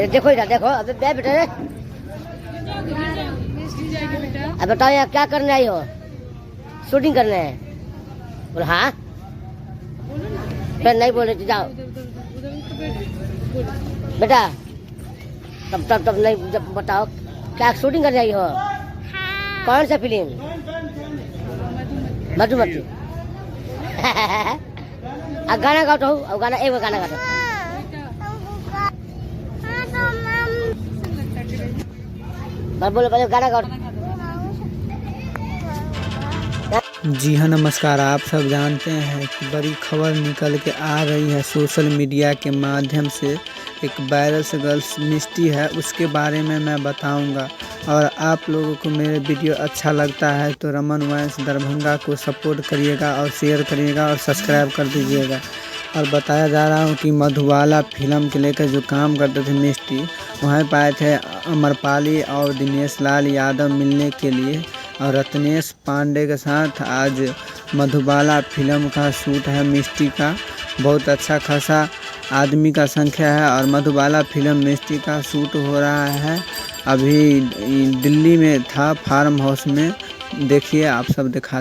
देखो इधर देखो, अबे बेटा रे, अब बताओ यार क्या करने आई हो? शूटिंग करने है? बोल हाँ, फिर नहीं बोले तो जाओ बेटा। तब नहीं, जब बताओ क्या शूटिंग करने आई हो? कौन सा फिल्म? मधुमती। गाना गाओ तो, अब गाना एक गाना गाओ। बोलो पहले गाना गाओ। जी हाँ, नमस्कार। आप सब जानते हैं कि बड़ी खबर निकल के आ रही है सोशल मीडिया के माध्यम से। एक वायरल गर्ल्स मिष्टी है, उसके बारे में मैं बताऊंगा। और आप लोगों को मेरे वीडियो अच्छा लगता है तो रमन वॉइस दरभंगा को सपोर्ट करिएगा और शेयर करिएगा और सब्सक्राइब कर दीजिएगा। और बताया जा रहा हूँ कि मधुबाला फिल्म के लेकर जो काम करते थे मिष्टी, वहाँ पाए थे अमरपाली और दिनेश लाल यादव मिलने के लिए। और रत्नेश पांडे के साथ आज मधुबाला फिल्म का शूट है मिष्टी का। बहुत अच्छा खासा आदमी का संख्या है और मधुबाला फिल्म मिष्टी का शूट हो रहा है। अभी दिल्ली में था फार्म हाउस में, देखिए आप सब दिखाते।